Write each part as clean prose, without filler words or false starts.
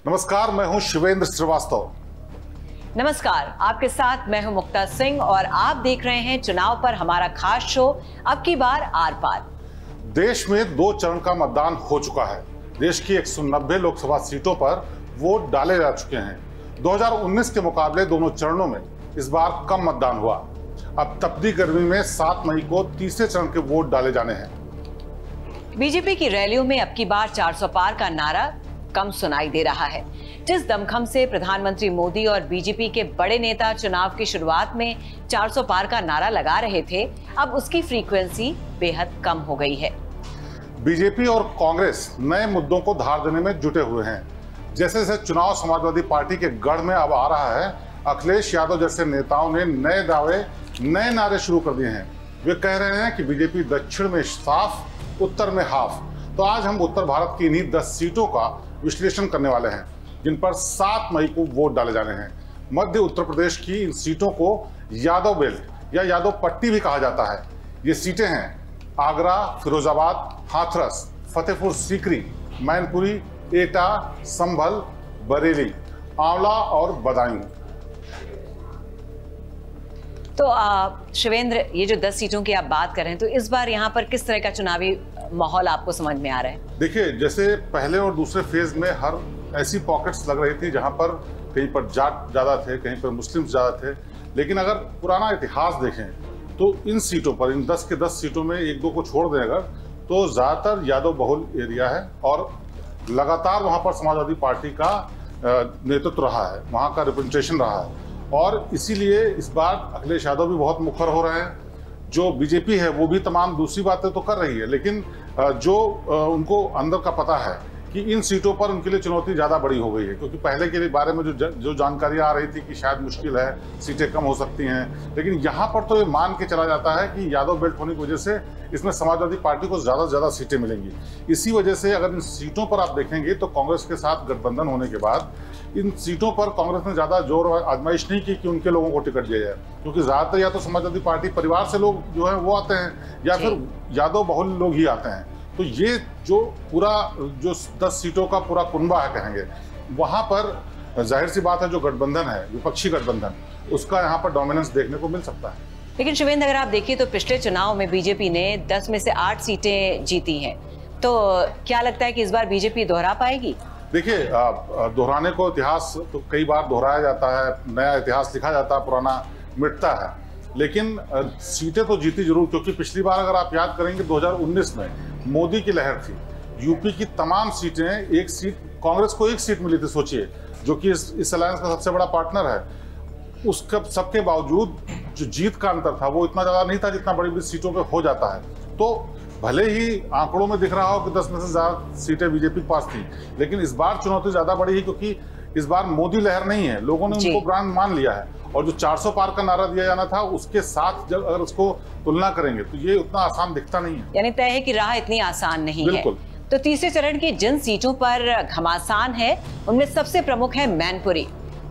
नमस्कार, मैं हूं शिवेंद्र श्रीवास्तव। नमस्कार, आपके साथ मैं हूं मुक्ता सिंह और आप देख रहे हैं चुनाव पर हमारा खास शो अब की बार आर पार। देश में 2 चरण का मतदान हो चुका है। देश की 190 लोकसभा सीटों पर वोट डाले जा चुके हैं। 2019 के मुकाबले दोनों चरणों में इस बार कम मतदान हुआ। अब तपती गर्मी में 7 मई को तीसरे चरण के वोट डाले जाने हैं। बीजेपी की रैलियों में अब की बार 400 पार का नारा कम सुनाई दे रहा है। जिस दमखम से प्रधानमंत्री मोदी और बीजेपी के बड़े नेता चुनाव की शुरुआत में 400 पार का नारा लगा रहे थे, अब उसकी फ्रीक्वेंसी बेहद कम हो गई है। बीजेपी और कांग्रेस नए मुद्दों को धार देने में जुटे हुए हैं। जैसे जैसे चुनाव समाजवादी पार्टी के गढ़ में अब आ रहा है, अखिलेश यादव जैसे नेताओं ने नए दावे, नए नारे शुरू कर दिए हैं। वे कह रहे हैं कि बीजेपी दक्षिण में साफ, उत्तर में हाफ। तो आज हम उत्तर भारत की इन्हीं 10 सीटों का विश्लेषण करने वाले हैं, जिन पर 7 मई को वोट डाले जाने हैं। मध्य उत्तर प्रदेश की इन सीटों को यादव बेल्ट या यादव पट्टी भी कहा जाता है। ये सीटें हैं आगरा, फिरोजाबाद, हाथरस, फतेहपुर सीकरी, मैनपुरी, एटा, संभल, बरेली, आंवला और बदायूं। तो शिवेंद्र, ये जो 10 सीटों की आप बात कर रहे हैं, तो इस बार यहाँ पर किस तरह का चुनावी माहौल आपको समझ में आ रहा है? देखिए, जैसे पहले और दूसरे फेज में हर ऐसी पॉकेट्स लग रही थी जहां पर कहीं पर जाट ज्यादा थे, कहीं पर मुस्लिम ज्यादा थे। लेकिन अगर पुराना इतिहास देखें तो इन सीटों पर, इन 10 के 10 सीटों में 1-2 को छोड़ दें अगर, तो ज्यादातर यादव बहुल एरिया है और लगातार वहां पर समाजवादी पार्टी का नेतृत्व रहा है, वहां का रिप्रेजेंटेशन रहा है। और इसीलिए इस बार अखिलेश यादव भी बहुत मुखर हो रहे हैं। जो बीजेपी है वो भी तमाम दूसरी बातें तो कर रही है, लेकिन जो उनको अंदर का पता है कि इन सीटों पर उनके लिए चुनौती ज़्यादा बड़ी हो गई है, क्योंकि पहले के बारे में जो जानकारी आ रही थी कि शायद मुश्किल है, सीटें कम हो सकती हैं, लेकिन यहाँ पर तो ये मान के चला जाता है कि यादव बेल्ट होने की वजह से इसमें समाजवादी पार्टी को ज़्यादा से ज़्यादा सीटें मिलेंगी। इसी वजह से अगर इन सीटों पर आप देखेंगे तो कांग्रेस के साथ गठबंधन होने के बाद इन सीटों पर कांग्रेस ने ज़्यादा जोर आजमाइश नहीं की कि उनके लोगों को टिकट दिया जाए, क्योंकि ज़्यादातर या तो समाजवादी पार्टी परिवार से लोग जो है वो आते हैं या फिर यादव बहुल लोग ही आते हैं। तो ये जो पूरा जो 10 सीटों का पूरा कुनबा है कहेंगे, वहाँ पर जाहिर सी बात है जो गठबंधन है, विपक्षी गठबंधन, उसका यहाँ पर डोमिनेंस देखने को मिल सकता है। लेकिन शिवेंद्र, अगर आप देखिए तो पिछले चुनाव में बीजेपी ने 10 में से 8 सीटें जीती हैं, तो क्या लगता है कि इस बार बीजेपी दोहरा पाएगी? देखिए, दोहराने को इतिहास तो कई बार दोहराया जाता है, नया इतिहास लिखा जाता है, पुराना मिटता है, लेकिन सीटें तो जीती जरूर। क्योंकि पिछली बार अगर आप याद करेंगे 2019 में मोदी की लहर थी, यूपी की तमाम सीटें, एक सीट कांग्रेस को 1 सीट मिली थी, सोचिए, जो कि इस अलायंस का सबसे बड़ा पार्टनर है। उसका सबके बावजूद जो जीत का अंतर था वो इतना ज़्यादा नहीं था जितना बड़ी बड़ी सीटों पे हो जाता है। तो भले ही आंकड़ों में दिख रहा हो कि 10 में से ज़्यादा सीटें बीजेपी के पास थी, लेकिन इस बार चुनौती ज़्यादा बड़ी है, क्योंकि इस बार मोदी लहर नहीं है, लोगों ने उनको ब्रांड मान लिया है। और जो 400 पार का नारा दिया जाना था, उसके साथ जब अगर उसको तुलना करेंगे तो ये उतना आसान दिखता नहीं है। यानी तय है कि राह इतनी आसान नहीं है। तो तीसरे चरण की जिन सीटों पर घमासान है, उनमें सबसे प्रमुख है मैनपुरी,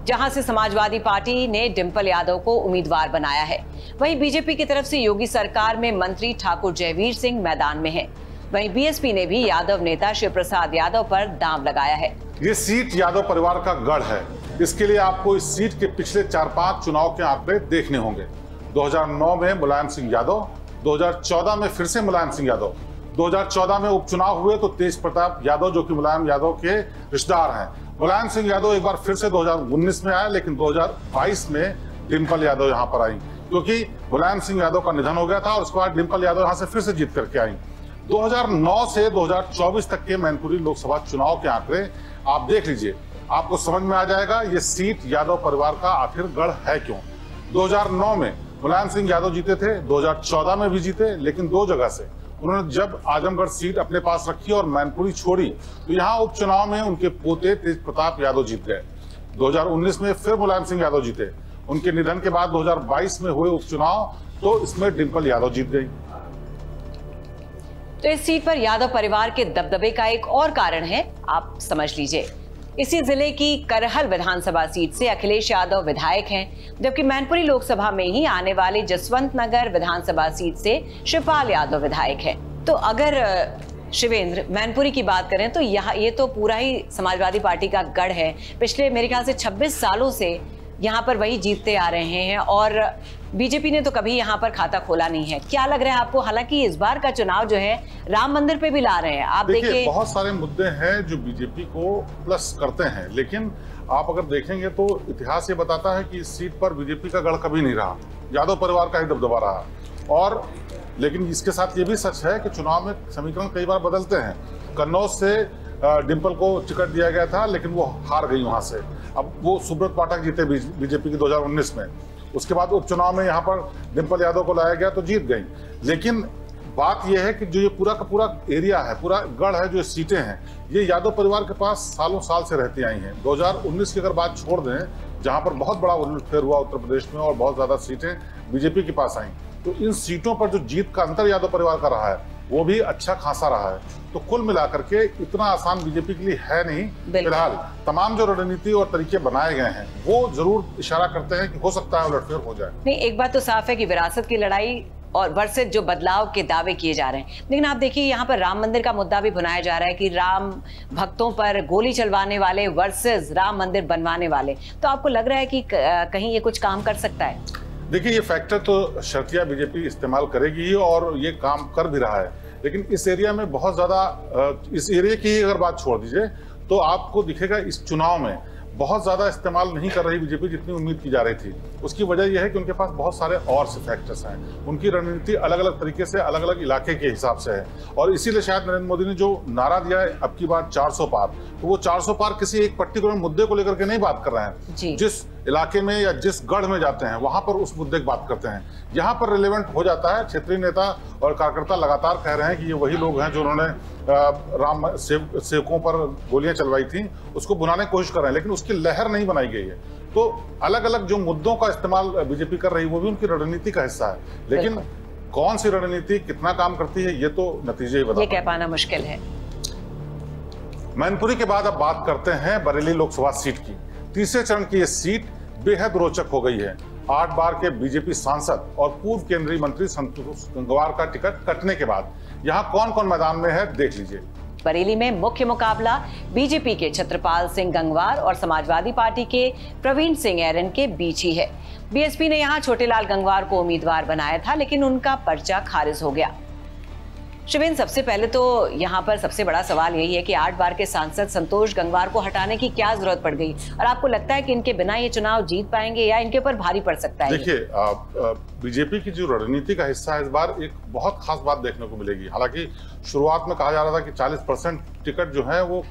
जहां से समाजवादी पार्टी ने डिंपल यादव को उम्मीदवार बनाया है। वहीं बीजेपी की तरफ से योगी सरकार में मंत्री ठाकुर जयवीर सिंह मैदान में है। वहीं बीएसपी ने भी यादव नेता शिव प्रसाद यादव पर दांव लगाया है। ये सीट यादव परिवार का गढ़ है। इसके लिए आपको इस सीट के पिछले 4-5 चुनाव के आंकड़े देखने होंगे। 2009 में मुलायम सिंह यादव, 2014 में फिर से मुलायम सिंह यादव, 2014 में उपचुनाव हुए तो तेज प्रताप यादव, जो कि मुलायम यादव के रिश्तेदार हैं। मुलायम सिंह यादव एक बार फिर से 2019 में आया, लेकिन 2022 में डिंपल यादव यहाँ पर आई, क्योंकि मुलायम सिंह यादव का निधन हो गया था और उसके बाद डिंपल यादव यहाँ से फिर से जीत करके आई। 2009 से 2024 तक के मैनपुरी लोकसभा चुनाव के आंकड़े आप देख लीजिए, आपको समझ में आ जाएगा ये सीट यादव परिवार का आखिर गढ़ है क्यों। 2009 में मुलायम सिंह यादव जीते थे, 2014 में भी जीते, लेकिन 2 जगह से। उन्होंने जब आजमगढ़ सीट अपने पास रखी और मैनपुरी छोड़ी तो यहाँ उपचुनाव में उनके पोते तेज प्रताप यादव जीत गए। 2019 में फिर मुलायम सिंह यादव जीते। उनके निधन के बाद 2022 में हुए उपचुनाव, तो इसमें डिंपल यादव जीत गई। तो इस सीट पर यादव परिवार के दबदबे का एक और कारण है, आप समझ लीजिए। इसी जिले की करहल विधानसभा सीट से अखिलेश यादव विधायक हैं, जबकि मैनपुरी लोकसभा में ही आने वाले जसवंत नगर विधानसभा सीट से शिवपाल यादव विधायक हैं। तो अगर शिवेंद्र, मैनपुरी की बात करें तो ये तो पूरा ही समाजवादी पार्टी का गढ़ है। पिछले मेरे ख्याल से 26 सालों से यहाँ पर वही जीतते आ रहे हैं और बीजेपी ने तो कभी यहाँ पर खाता खोला नहीं है। क्या लग रहा है आपको? हालांकि इस बार का चुनाव जो है राम मंदिर पे भी ला रहे हैं। आप देखिए बहुत सारे मुद्दे हैं जो बीजेपी को प्लस करते हैं, लेकिन आप अगर देखेंगे तो इतिहास ये बताता है कि इस सीट पर बीजेपी का गढ़ कभी नहीं रहा, यादव परिवार का ही दबदबा रहा। और लेकिन इसके साथ ये भी सच है कि चुनाव में समीकरण कई बार बदलते हैं। कन्नौज से डिम्पल को टिकट दिया गया था, लेकिन वो हार गई वहां से। अब वो सुब्रत पाठक जीते बीजेपी की 2019 में। उसके बाद उपचुनाव में यहाँ पर डिम्पल यादव को लाया गया तो जीत गई। लेकिन बात यह है कि जो ये पूरा का पूरा एरिया है, पूरा गढ़ है, जो सीटें हैं, ये यादव परिवार के पास सालों साल से रहती आई हैं। 2019 की अगर बात छोड़ दें, जहाँ पर बहुत बड़ा उलटफेर हुआ उत्तर प्रदेश में और बहुत ज्यादा सीटें बीजेपी के पास आई, तो इन सीटों पर जो जीत का अंतर यादव परिवार का रहा है वो भी अच्छा खासा रहा है। तो कुल मिलाकर के इतना आसान बीजेपी के लिए है नहीं। फिलहाल तमाम जो रणनीति और तरीके बनाए गए हैं वो जरूर इशारा करते हैं कि हो सकता है उलटफेर हो जाए। नहीं, एक बात तो साफ है कि विरासत की लड़ाई और वर्सेस जो बदलाव के दावे किए जा रहे हैं, लेकिन आप देखिए यहाँ पर राम मंदिर का मुद्दा भी भुनाया जा रहा है कि राम भक्तों पर गोली चलवाने वाले वर्सेस राम मंदिर बनवाने वाले। तो आपको लग रहा है कि कहीं ये कुछ काम कर सकता है? देखिए, ये फैक्टर तो शर्तिया बीजेपी इस्तेमाल करेगी ही और ये काम कर भी रहा है। लेकिन इस एरिया में बहुत ज्यादा, इस एरिया की अगर बात छोड़ दीजिए तो आपको दिखेगा इस चुनाव में बहुत ज्यादा इस्तेमाल नहीं कर रही बीजेपी जितनी उम्मीद की जा रही थी। उसकी वजह यह है कि उनके पास बहुत सारे और से फैक्टर्स हैं। उनकी रणनीति अलग अलग तरीके से अलग अलग इलाके के हिसाब से है और इसीलिए शायद नरेंद्र मोदी ने जो नारा दिया है अब की बार 400 पार, तो वो 400 पार किसी एक पर्टिकुलर मुद्दे को लेकर के नहीं बात कर रहे हैं। जिस इलाके में या जिस गढ़ में जाते हैं वहां पर उस मुद्दे की बात करते हैं। यहाँ पर रिलेवेंट हो जाता है। क्षेत्रीय नेता और कार्यकर्ता लगातार कह रहे हैं कि ये वही लोग हैं जो उन्होंने राम सेवकों पर गोलियां चलवाई थी, उसको बुलाने की कोशिश कर रहे हैं, लेकिन उसकी लहर नहीं बनाई गई है। तो अलग अलग जो मुद्दों का इस्तेमाल बीजेपी कर रही है वो भी उनकी रणनीति का हिस्सा है। लेकिन कौन सी रणनीति कितना काम करती है ये तो नतीजे ही बताते हैं। ये कह पाना मुश्किल है। मैनपुरी के बाद अब बात करते हैं बरेली लोकसभा सीट की। तीसरे चरण की ये सीट बेहद रोचक हो गई है। 8 बार के बीजेपी सांसद और पूर्व केंद्रीय मंत्री संतोष गंगवार का टिकट कटने के बाद यहाँ कौन कौन मैदान में है, देख लीजिए। बरेली में मुख्य मुकाबला बीजेपी के छत्रपाल सिंह गंगवार और समाजवादी पार्टी के प्रवीण सिंह ऐरन के बीच ही है। बीएसपी ने यहाँ छोटेलाल गंगवार को उम्मीदवार बनाया था, लेकिन उनका पर्चा खारिज हो गया। शिवेंद्र, सबसे पहले तो यहाँ पर सबसे बड़ा सवाल यही है कि 8 बार के सांसद संतोष गंगवार को हटाने की क्या जरूरत पड़ गई और आपको लगता है कि इनके बिना ये चुनाव जीत पाएंगे या इनके ऊपर भारी पड़ सकता है? देखिए, बीजेपी की जो रणनीति का हिस्सा है, इस बार एक बहुत खास बात देखने को मिलेगी। हालांकि शुरुआत में कहा जा रहा था कि 40% टिकट जो है वो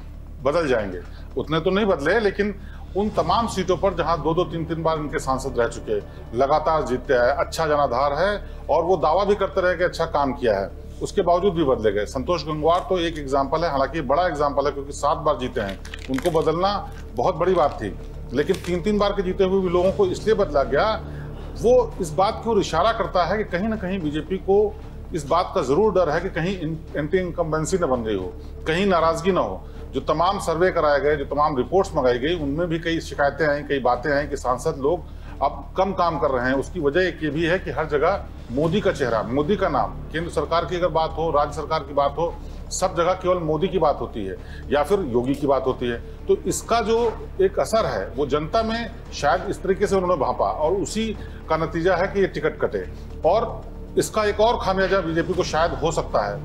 बदल जाएंगे, उतने तो नहीं बदले, लेकिन उन तमाम सीटों पर जहां 2-2, 3-3 बार इनके सांसद रह चुके, लगातार जीतते हैं, अच्छा जनाधार है और वो दावा भी करते रहे कि अच्छा काम किया है, उसके बावजूद भी बदले गए। संतोष गंगवार तो एक एग्जाम्पल है, हालांकि बड़ा एग्जाम्पल है क्योंकि 7 बार जीते हैं। उनको बदलना बहुत बड़ी बात थी, लेकिन 3-3 बार के जीते हुए भी लोगों को इसलिए बदला गया। वो इस बात की ओर इशारा करता है कि कहीं ना कहीं बीजेपी को इस बात का जरूर डर है कि कहीं एंटी इनकम्बेंसी न बन गई हो, कहीं नाराजगी ना हो। जो तमाम सर्वे कराए गए, जो तमाम रिपोर्ट्स मंगाई गई, उनमें भी कई शिकायतें आई, कई बातें आई कि सांसद लोग अब कम काम कर रहे हैं। उसकी वजह एक ये भी है कि हर जगह मोदी का चेहरा, मोदी का नाम, केंद्र सरकार की अगर बात हो, राज्य सरकार की बात हो, सब जगह केवल मोदी की बात होती है या फिर योगी की बात होती है। तो इसका जो एक असर है वो जनता में शायद इस तरीके से उन्होंने भांपा और उसी का नतीजा है कि ये टिकट कटे। और इसका एक और खामियाजा बीजेपी को शायद हो सकता है,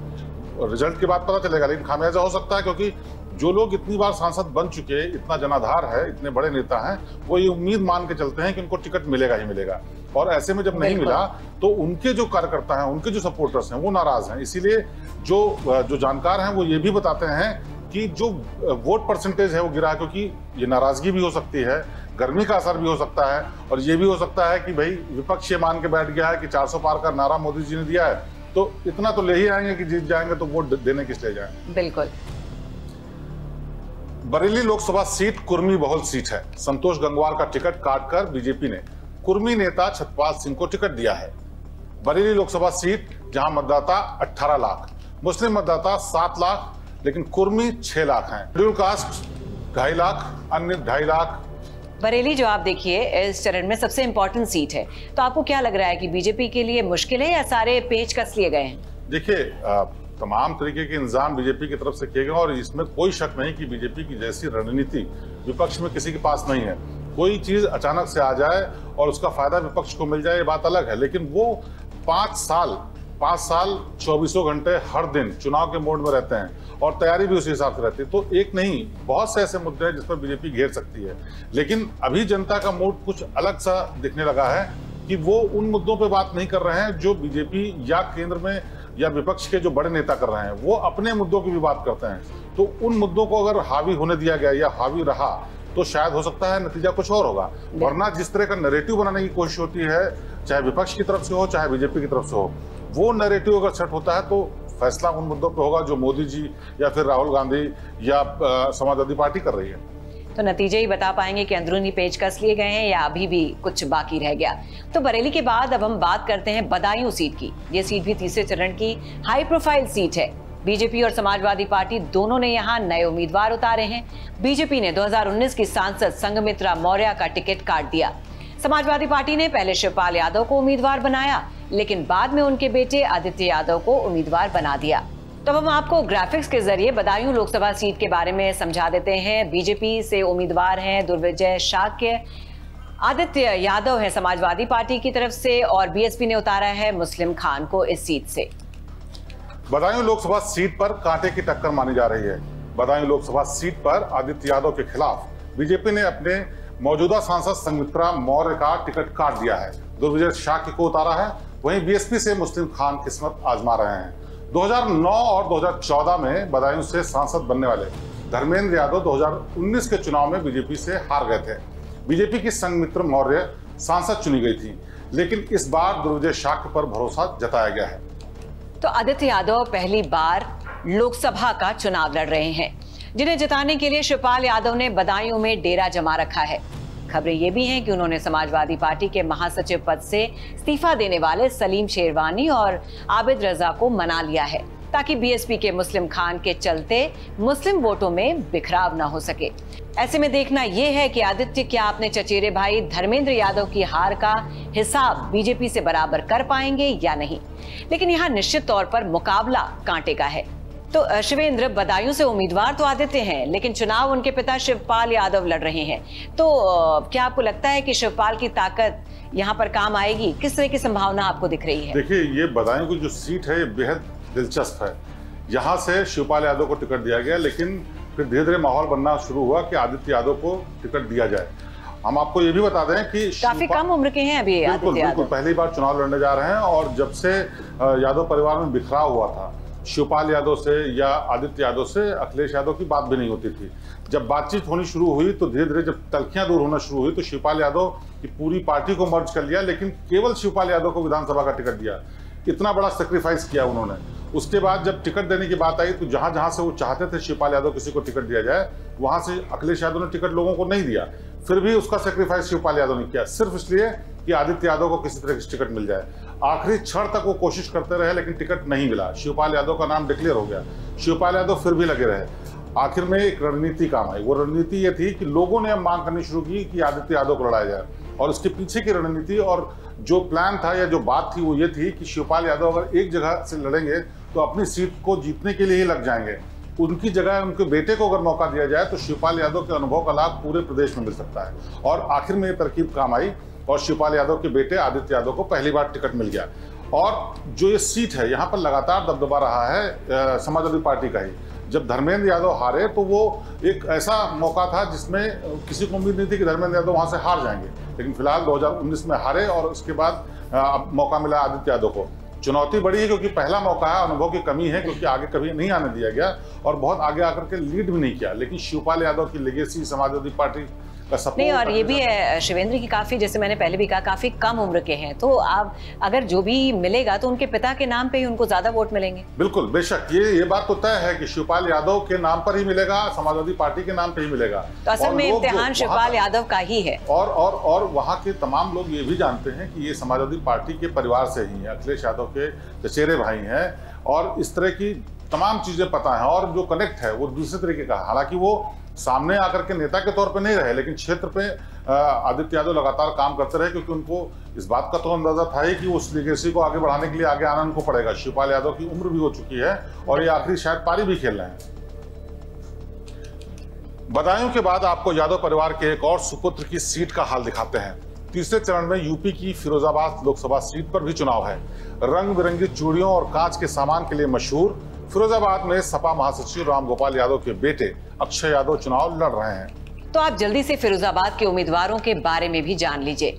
रिजल्ट के बाद पता चलेगा, लेकिन खामियाजा हो सकता है क्योंकि जो लोग इतनी बार सांसद बन चुके, इतना जनाधार है, इतने बड़े नेता हैं, वो ये उम्मीद मान के चलते हैं कि उनको टिकट मिलेगा ही मिलेगा। और ऐसे में जब नहीं मिला तो उनके जो कार्यकर्ता हैं, उनके जो सपोर्टर्स हैं, वो नाराज हैं। इसीलिए जो जानकार हैं वो ये भी बताते हैं कि जो वोट परसेंटेज है वो गिरा, क्योंकि ये नाराजगी भी हो सकती है, गर्मी का असर भी हो सकता है और ये भी हो सकता है कि भाई विपक्ष ये मान के बैठ गया है कि 400 पार का नारा मोदी जी ने दिया है तो इतना तो ले ही आएंगे कि जीत जाएंगे, तो वोट देने किस ले जाएंगे। बिल्कुल। बरेली लोकसभा सीट कुर्मी बहुल सीट है। संतोष गंगवार का टिकट काटकर बीजेपी ने कुर्मी नेता छत्रपाल सिंह को टिकट दिया है। बरेली लोकसभा सीट जहां मतदाता 18 लाख, मुस्लिम मतदाता 7 लाख, लेकिन कुर्मी 6 लाख हैं। शेड्यूल कास्ट 2.5 लाख, अन्य 2.5 लाख। बरेली जो आप देखिए इस चरण में सबसे इंपॉर्टेंट सीट है, तो आपको क्या लग रहा है कि बीजेपी के लिए मुश्किल है या सारे पेच कस लिए गए हैं? देखिए, तमाम तरीके के इंतजाम बीजेपी की तरफ से किए गए और इसमें कोई शक नहीं कि बीजेपी की जैसी रणनीति विपक्ष में किसी के पास नहीं है। कोई चीज अचानक से आ जाए और उसका फायदा विपक्ष को मिल जाए ये बात अलग है, लेकिन वो 5 साल 24 घंटे हर दिन चुनाव के मोड में रहते हैं और तैयारी भी उसी हिसाब से रहती है। तो एक नहीं, बहुत से ऐसे मुद्दे हैं जिस पर बीजेपी घेर सकती है, लेकिन अभी जनता का मूड कुछ अलग सा दिखने लगा है कि वो उन मुद्दों पे बात नहीं कर रहे हैं जो बीजेपी या केंद्र में या विपक्ष के जो बड़े नेता कर रहे हैं, वो अपने मुद्दों की भी बात करते हैं। तो उन मुद्दों को अगर हावी होने दिया गया या हावी रहा तो शायद हो सकता है नतीजा कुछ और होगा, वरना जिस तरह का नैरेटिव बनाने की कोशिश होती है, चाहे विपक्ष की तरफ से हो चाहे बीजेपी की तरफ से हो, वो नैरेटिव अगर सेट होता है तो फैसला उन मुद्दों पर होगा जो मोदी जी या फिर राहुल गांधी या समाजवादी पार्टी कर रही है। तो नतीजे ही बता पाएंगे कि अंदरूनी पेचकस लिए गए हैं या अभी भी कुछ बाकी रह गया। तो बरेली के बाद अब हम बात करते हैं बदायूं सीट की। ये सीट भी तीसरे चरण की हाई प्रोफाइल सीट है। बीजेपी और समाजवादी पार्टी दोनों ने यहाँ नए उम्मीदवार उतारे हैं। बीजेपी ने 2019 की सांसद संघमित्रा मौर्य का टिकट काट दिया। समाजवादी पार्टी ने पहले शिवपाल यादव को उम्मीदवार बनाया, लेकिन बाद में उनके बेटे आदित्य यादव को उम्मीदवार बना दिया। तो हम आपको ग्राफिक्स के जरिए बदायूं लोकसभा सीट के बारे में समझा देते हैं। बीजेपी से उम्मीदवार हैं दुर्विजय शाक्य, आदित्य यादव है समाजवादी पार्टी की तरफ से और बीएसपी ने उतारा है मुस्लिम खान को इस सीट से। बदायूं लोकसभा सीट पर कांटे की टक्कर मानी जा रही है। बदायूं लोकसभा सीट पर आदित्य यादव के खिलाफ बीजेपी ने अपने मौजूदा सांसद संघमित्रा मौर्य का टिकट काट दिया है। दुर्विजय शाक्य को उतारा है। वहीं बीएसपी से मुस्लिम खान किस्मत आजमा रहे हैं। 2009 और 2014 में बदायूं से सांसद बनने वाले धर्मेंद्र यादव 2019 के चुनाव में बीजेपी से हार गए थे। बीजेपी की संघमित्रा मौर्य सांसद चुनी गई थी, लेकिन इस बार दुर्विजय शाक्य पर भरोसा जताया गया है। तो आदित्य यादव पहली बार लोकसभा का चुनाव लड़ रहे हैं, जिन्हें जिताने के लिए शिवपाल यादव ने बदायूं में डेरा जमा रखा है। खबरें ये भी हैं कि उन्होंने समाजवादी पार्टी के महासचिव पद से इस्तीफा देने वाले सलीम शेरवानी और आबिद रजा को मना लिया है, ताकि बीएसपी के मुस्लिम खान के चलते मुस्लिम वोटों में बिखराव न हो सके। ऐसे में देखना यह है कि आदित्य क्या अपने चचेरे भाई धर्मेंद्र यादव की हार का हिसाब बीजेपी से बराबर कर पाएंगे या नहीं। लेकिन यहाँ निश्चित तौर पर मुकाबला कांटे का है। तो शिवेंद्र, बदायूं से उम्मीदवार तो आदित्य हैं, लेकिन चुनाव उनके पिता शिवपाल यादव लड़ रहे हैं। तो क्या आपको लगता है कि शिवपाल की ताकत यहाँ पर काम आएगी? किस तरह की संभावना आपको दिख रही है? देखिए, ये बदायूं की जो सीट है ये बेहद दिलचस्प है। यहाँ से शिवपाल यादव को टिकट दिया गया, लेकिन फिर धीरे धीरे माहौल बनना शुरू हुआ कि आदित्य यादव को टिकट दिया जाए। हम आपको ये भी बता दें कि काफी कम उम्र के हैं अभी आदित्य यादव। पहली बार चुनाव लड़ने जा रहे हैं और जब से यादव परिवार में बिखराव हुआ था, शिवपाल यादव से या आदित्य यादव से अखिलेश यादव की बात भी नहीं होती थी। जब बातचीत होनी शुरू हुई तो धीरे धीरे जब तलखियां दूर होना शुरू हुई तो शिवपाल यादव की पूरी पार्टी को मर्ज कर लिया, लेकिन केवल शिवपाल यादव को विधानसभा का टिकट दिया। इतना बड़ा सेक्रीफाइस किया उन्होंने। उसके बाद जब टिकट देने की बात आई तो जहां जहां से वो चाहते थे शिवपाल यादव किसी को टिकट दिया जाए, वहां से अखिलेश यादव ने टिकट लोगों को नहीं दिया। फिर भी उसका सेक्रीफाइस शिवपाल यादव ने किया, सिर्फ इसलिए कि आदित्य यादव को किसी तरह की टिकट मिल जाए। आखिरी क्षण तक वो कोशिश करते रहे, लेकिन टिकट नहीं मिला। शिवपाल यादव का नाम डिक्लेयर हो गया, शिवपाल यादव फिर भी लगे रहे। आखिर में एक रणनीति काम आई। वो रणनीति ये थी कि लोगों ने मांग करनी शुरू की कि आदित्य यादव को लड़ाया जाए, और उसके पीछे की रणनीति और जो प्लान था या जो बात थी वो ये थी कि शिवपाल यादव अगर एक जगह से लड़ेंगे तो अपनी सीट को जीतने के लिए ही लग जाएंगे। उनकी जगह उनके बेटे को अगर मौका दिया जाए तो शिवपाल यादव के अनुभव का लाभ पूरे प्रदेश में मिल सकता है। और आखिर में ये तरकीब काम आई और शिवपाल यादव के बेटे आदित्य यादव को पहली बार टिकट मिल गया। और जो ये सीट है यहाँ पर लगातार दबदबा रहा है समाजवादी पार्टी का ही। जब धर्मेंद्र यादव हारे तो वो एक ऐसा मौका था जिसमें किसी को उम्मीद नहीं थी कि धर्मेंद्र यादव वहाँ से हार जाएंगे, लेकिन फिलहाल 2019 में हारे और उसके बाद अब मौका मिला आदित्य यादव को। चुनौती बड़ी है क्योंकि पहला मौका है, अनुभव की कमी है क्योंकि आगे कभी नहीं आने दिया गया और बहुत आगे आकर के लीड भी नहीं किया। लेकिन शिवपाल यादव की लेगेसी समाजवादी पार्टी का सपोर्ट नहीं, और ये भी है शिवेंद्र की काफी, जैसे मैंने पहले भी कहा, काफी कम उम्र के हैं। तो आप अगर जो भी मिलेगा तो उनके पिता के नाम पे ही उनको ज्यादा वोट मिलेंगे। बिल्कुल, बेशक ये बात तो तय है कि शिवपाल यादव के नाम पर ही मिलेगा, समाजवादी पार्टी के नाम पे ही मिलेगा। तो असल में इम्तिहान शिवपाल यादव का ही है। और वहाँ के तमाम लोग ये भी जानते हैं कि ये समाजवादी पार्टी के परिवार से ही है, अखिलेश यादव के चचेरे भाई हैं और इस तरह की तमाम चीजें पता है और जो कनेक्ट है वो दूसरे तरीके का। हालांकि वो सामने आकर के नेता के तौर पे नहीं रहे, लेकिन क्षेत्र पे आदित्य यादव लगातार काम करते रहे, क्योंकि उनको इस बात का तो अंदाजा था ही कि उस लीगेसी को आगे बढ़ाने के लिए आगे आना उनको पड़ेगा। शिवपाल यादव की उम्र भी हो चुकी है और ये आखिरी शायद पारी भी खेल रहे हैं। बदायूं के बाद आपको यादव परिवार के एक और सुपुत्र की सीट का हाल दिखाते हैं। तीसरे चरण में यूपी की फिरोजाबाद लोकसभा सीट पर भी चुनाव है। रंग बिरंगी चूड़ियों और कांच के सामान के लिए मशहूर फिरोजाबाद में सपा महासचिव रामगोपाल यादव के बेटे अक्षय यादव चुनाव लड़ रहे हैं। तो आप जल्दी से फिरोजाबाद के उम्मीदवारों के बारे में भी जान लीजिए।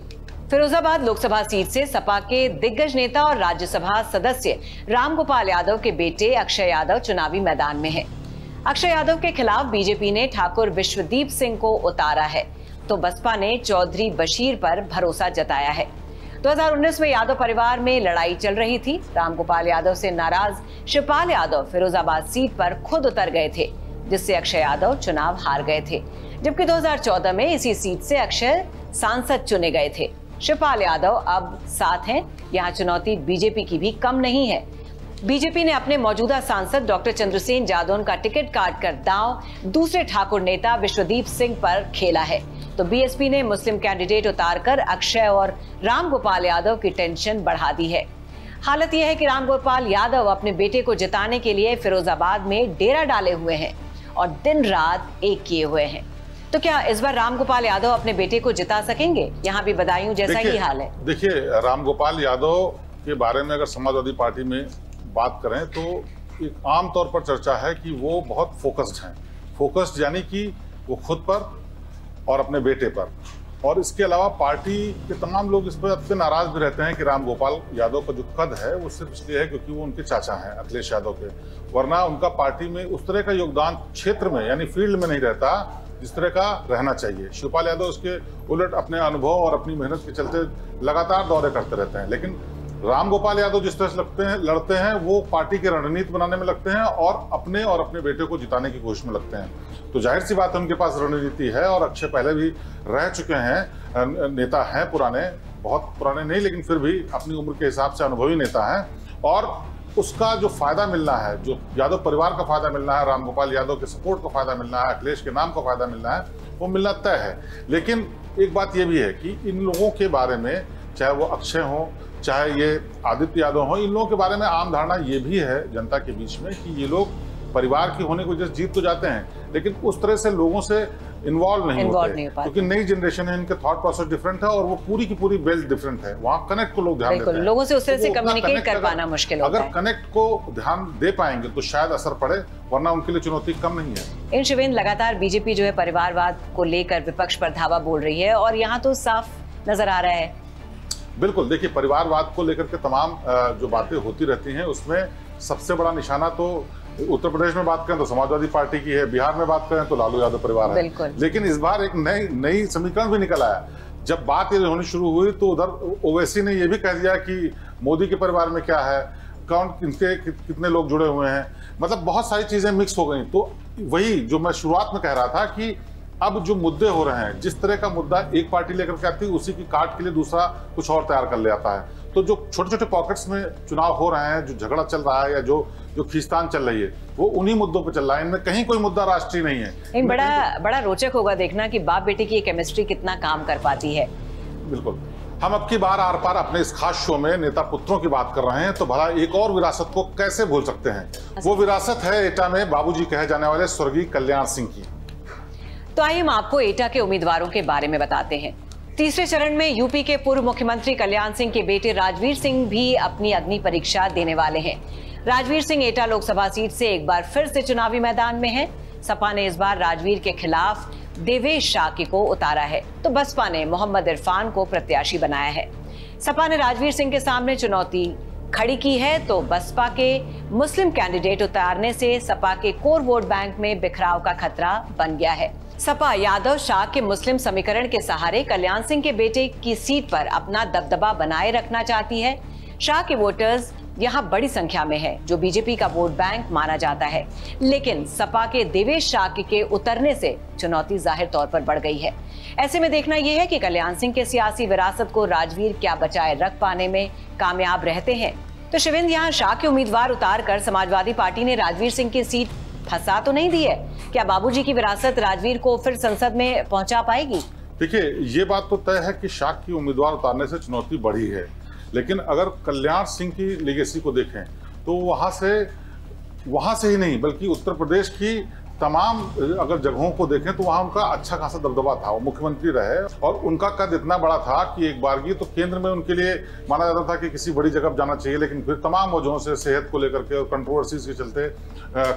फिरोजाबाद लोकसभा सीट से सपा के दिग्गज नेता और राज्यसभा सदस्य रामगोपाल यादव के बेटे अक्षय यादव चुनावी मैदान में है। अक्षय यादव के खिलाफ बीजेपी ने ठाकुर विश्वदीप सिंह को उतारा है, तो बसपा ने चौधरी बशीर पर भरोसा जताया है। 2019 में यादव परिवार में लड़ाई चल रही थी। रामगोपाल यादव से नाराज शिवपाल यादव फिरोजाबाद सीट पर खुद उतर गए थे, जिससे अक्षय यादव चुनाव हार गए थे, जबकि 2014 में इसी सीट से अक्षय सांसद चुने गए थे। शिवपाल यादव अब साथ हैं। यहाँ चुनौती बीजेपी की भी कम नहीं है। बीजेपी ने अपने मौजूदा सांसद डॉक्टर चंद्रसेन जादौन का टिकट काटकर दांव दूसरे ठाकुर नेता विश्वदीप सिंह पर खेला है, तो बीएसपी ने मुस्लिम कैंडिडेट उतारकर अक्षय और रामगोपाल यादव की टेंशन बढ़ा दी है। हालत यह है कि रामगोपाल यादव अपने बेटे को जिताने के लिए फिरोजाबाद में डेरा डाले हुए हैं और दिन रात एक किए हुए हैं। तो क्या इस बार रामगोपाल यादव अपने बेटे को जिता सकेंगे? यहाँ भी बदायूं जैसा ही हाल है। देखिए, रामगोपाल यादव के बारे में अगर समाजवादी पार्टी में बात करें तो एक आम तौर पर चर्चा है कि वो बहुत फोकस्ड हैं। फोकस्ड यानी कि वो खुद पर और अपने बेटे पर, और इसके अलावा पार्टी के तमाम लोग इस पर सबसे नाराज भी रहते हैं कि रामगोपाल यादव का जो कद है वो सिर्फ इसलिए है क्योंकि वो उनके चाचा हैं अखिलेश यादव के, वरना उनका पार्टी में उस तरह का योगदान क्षेत्र में यानी फील्ड में नहीं रहता जिस तरह का रहना चाहिए। शिवपाल यादव उसके उलट अपने अनुभव और अपनी मेहनत के चलते लगातार दौरे करते रहते हैं, लेकिन रामगोपाल यादव जिस तरह से लड़ते हैं वो पार्टी की रणनीति बनाने में लगते हैं और अपने बेटे को जिताने की कोशिश में लगते हैं। तो जाहिर सी बात है उनके पास रणनीति है, और अक्षय पहले भी रह चुके हैं, नेता हैं पुराने, बहुत पुराने नहीं लेकिन फिर भी अपनी उम्र के हिसाब से अनुभवी नेता हैं, और उसका जो फायदा मिलना है, जो यादव परिवार का फायदा मिलना है, रामगोपाल यादव के सपोर्ट का फायदा मिलना है, अखिलेश के नाम का फायदा मिलना है, वो मिलना तय है। लेकिन एक बात ये भी है कि इन लोगों के बारे में, चाहे वो अक्षय हो चाहे ये आदित्य यादव हो, इन लोगों के बारे में आम धारणा ये भी है जनता के बीच में कि ये लोग परिवार की होने की वजह से जीत तो जाते हैं, लेकिन उस तरह से लोगों से इन्वॉल्व नहीं होते, क्योंकि नई जनरेशन है, इनके थॉट प्रोसेस डिफरेंट है और वो पूरी की पूरी बेल्ट डिफरेंट है। वहाँ कनेक्ट को लोग ध्यान देते हैं, लोगों से उस तरह से कम्युनिकेट कर पाना मुश्किल होता है। अगर कनेक्ट को ध्यान दे पाएंगे तो शायद असर पड़े, वरना उनके लिए चुनौती कम नहीं है। इन शिवेंद्र, लगातार बीजेपी जो है परिवारवाद को लेकर विपक्ष पर धावा बोल रही है, और यहाँ तो साफ नजर आ रहा है। बिल्कुल, देखिए, परिवारवाद को लेकर के तमाम जो बातें होती रहती हैं उसमें सबसे बड़ा निशाना तो उत्तर प्रदेश में बात करें तो समाजवादी पार्टी की है, बिहार में बात करें तो लालू यादव परिवार है। लेकिन इस बार एक नई समीकरण भी निकल आया। जब बात ये होनी शुरू हुई तो उधर ओवैसी ने ये भी कह दिया कि मोदी के परिवार में क्या है, कौन कितने लोग जुड़े हुए हैं, मतलब बहुत सारी चीजें मिक्स हो गई। तो वही जो मैं शुरुआत में कह रहा था कि अब जो मुद्दे हो रहे हैं, जिस तरह का मुद्दा एक पार्टी लेकर के आती है उसी की काट के लिए दूसरा कुछ और तैयार कर ले आता है। तो जो छोटे छोटे पॉकेट्स में चुनाव हो रहे हैं, जो झगड़ा चल रहा है या जो खींचतान चल रही है, वो उन्हीं मुद्दों पर चल रहा है। इनमें कहीं कोई मुद्दा राष्ट्रीय नहीं है। बड़ा रोचक होगा देखना कि बाप बेटे की केमिस्ट्री कितना काम कर पाती है। बिल्कुल। हम अब की बार आर पार अपने इस खास शो में नेता पुत्रों की बात कर रहे हैं, तो भला एक और विरासत को कैसे भूल सकते हैं। वो विरासत है एटा में बाबूजी कहे जाने वाले स्वर्गीय कल्याण सिंह की। तो आइए हम आपको एटा के उम्मीदवारों के बारे में बताते हैं। तीसरे चरण में यूपी के पूर्व मुख्यमंत्री कल्याण सिंह के बेटे राजवीर सिंह भी अपनी अग्नि परीक्षा देने वाले हैं। राजवीर सिंह एटा लोकसभा सीट से एक बार फिर से चुनावी मैदान में हैं। सपा ने इस बार राजवीर के खिलाफ देवेश शाक्य को उतारा है, तो बसपा ने मोहम्मद इरफान को प्रत्याशी बनाया है। सपा ने राजवीर सिंह के सामने चुनौती खड़ी की है, तो बसपा के मुस्लिम कैंडिडेट उतारने से सपा के कोर वोट बैंक में बिखराव का खतरा बन गया है। सपा यादव शाह के मुस्लिम समीकरण के सहारे कल्याण सिंह के बेटे की सीट पर अपना दबदबा बनाए रखना चाहती है। शाह के वोटर्स यहाँ बड़ी संख्या में है, जो बीजेपी का वोट बैंक माना जाता है, लेकिन सपा के देवेश शाक्य के उतरने से चुनौती जाहिर तौर पर बढ़ गई है। ऐसे में देखना यह है कि कल्याण सिंह के सियासी विरासत को राजवीर क्या बचाए रख पाने में कामयाब रहते हैं। तो शिवेंद्र, यहाँ शाह के उम्मीदवार उतार कर समाजवादी पार्टी ने राजवीर सिंह की सीट फंसा तो नहीं दी है? क्या बाबूजी की विरासत राजवीर को फिर संसद में पहुंचा पाएगी? देखिए, ये बात तो तय है कि शाक की उम्मीदवार उतारने से चुनौती बढ़ी है, लेकिन अगर कल्याण सिंह की लेगेसी को देखें तो वहां से ही नहीं बल्कि उत्तर प्रदेश की तमाम अगर जगहों को देखें तो वहां उनका अच्छा खासा दबदबा था। वो मुख्यमंत्री रहे और उनका कद इतना बड़ा था कि एक बारगी तो केंद्र में उनके लिए माना जाता था कि किसी बड़ी जगह जाना चाहिए, लेकिन फिर तमाम वजहों से सेहत को लेकर के और कंट्रोवर्सीज के चलते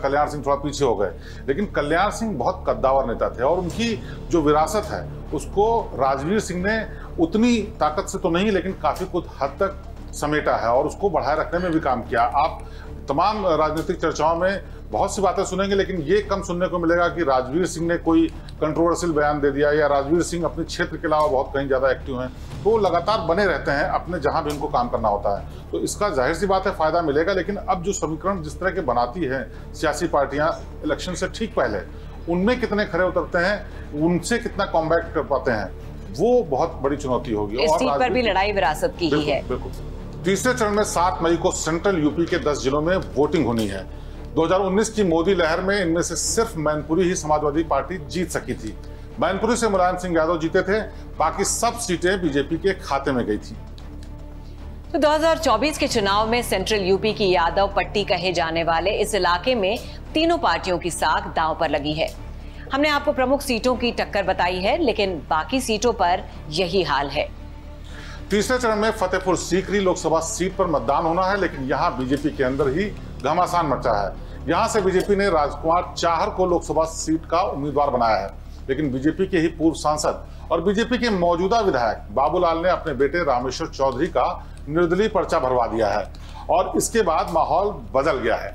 कल्याण सिंह थोड़ा पीछे हो गए। लेकिन कल्याण सिंह बहुत कद्दावर नेता थे और उनकी जो विरासत है उसको राजवीर सिंह ने उतनी ताकत से तो नहीं लेकिन काफी कुछ हद तक समेटा है और उसको बढ़ाए रखने में भी काम किया। आप तमाम राजनीतिक चर्चाओं में बहुत सी बातें सुनेंगे, लेकिन ये कम सुनने को मिलेगा कि राजवीर सिंह ने कोई कंट्रोवर्शियल बयान दे दिया या राजवीर सिंह अपने क्षेत्र के अलावा बहुत कहीं ज़्यादा एक्टिव हैं। तो वो लगातार बने रहते हैं अपने जहां भी उनको काम करना होता है, तो इसका जाहिर सी बात है फायदा मिलेगा। लेकिन अब जो समीकरण जिस तरह के बनाती है सियासी पार्टियां इलेक्शन से ठीक पहले, उनमें कितने खरे उतरते हैं, उनसे कितना कॉम्बैट कर पाते हैं, वो बहुत बड़ी चुनौती होगी। इस सीट पर भी लड़ाई विरासत की ही है। बिल्कुल। तीसरे चरण में 7 मई को सेंट्रल यूपी के 10 जिलों में वोटिंग होनी है। 2019 की मोदी लहर में इनमें से सिर्फ मैनपुरी ही समाजवादी पार्टी जीत सकी थी। मैनपुरी से मुलायम सिंह यादव जीते थे, बाकी सब सीटें बीजेपी के खाते में गई थी। तो 2024 के चुनाव में सेंट्रल यूपी की यादव पट्टी कहे जाने वाले इस इलाके में तीनों पार्टियों की साख दांव पर लगी है। हमने आपको प्रमुख सीटों की टक्कर बताई है, लेकिन बाकी सीटों पर यही हाल है। तीसरे चरण में फतेहपुर सीकरी लोकसभा सीट पर मतदान होना है, लेकिन यहां बीजेपी के अंदर ही घमासान मचा है। यहां से बीजेपी ने राजकुमार चाहर को लोकसभा सीट का उम्मीदवार बनाया है, लेकिन बीजेपी के ही पूर्व सांसद और बीजेपी के मौजूदा विधायक बाबूलाल ने अपने बेटे रामेश्वर चौधरी का निर्दलीय पर्चा भरवा दिया है और इसके बाद माहौल बदल गया है।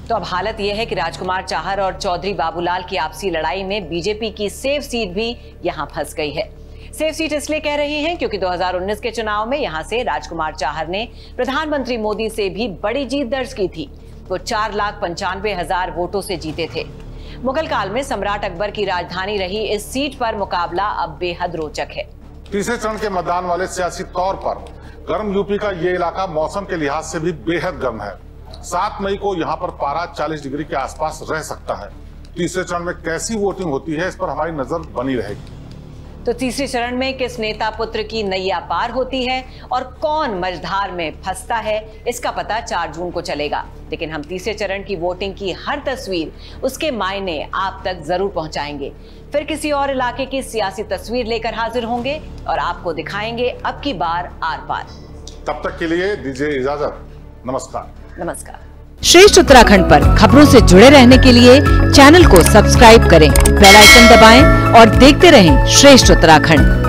तो अब हालत यह है कि राजकुमार चाहर और चौधरी बाबूलाल की आपसी लड़ाई में बीजेपी की सेफ सीट भी यहां फंस गई है। सेफ सीट इसलिए कह रही हैं क्योंकि 2019 के चुनाव में यहां से राजकुमार चाहर ने प्रधानमंत्री मोदी से भी बड़ी जीत दर्ज की थी। वो 4,95,000 वोटों से जीते थे। मुगल काल में सम्राट अकबर की राजधानी रही इस सीट पर मुकाबला अब बेहद रोचक है। तीसरे चरण के मतदान वाले सियासी तौर पर गर्म यूपी का ये इलाका मौसम के लिहाज से भी बेहद गर्म है। 7 मई को यहाँ पर पारा 40 डिग्री के आसपास रह सकता है। तीसरे चरण में कैसी वोटिंग होती है इस पर हमारी नजर बनी रहेगी। तो तीसरे चरण में किस नेता पुत्र की नैया पार होती है और कौन मझधार में फंसता है, इसका पता 4 जून को चलेगा। लेकिन हम तीसरे चरण की वोटिंग की हर तस्वीर, उसके मायने आप तक जरूर पहुंचाएंगे। फिर किसी और इलाके की सियासी तस्वीर लेकर हाजिर होंगे और आपको दिखाएंगे अब की बार आर पार। तब तक के लिए दीजिए इजाजत। नमस्कार। नमस्कार। श्रेष्ठ उत्तराखंड पर खबरों से जुड़े रहने के लिए चैनल को सब्सक्राइब करें, बेल आइकन दबाएं और देखते रहें श्रेष्ठ उत्तराखंड।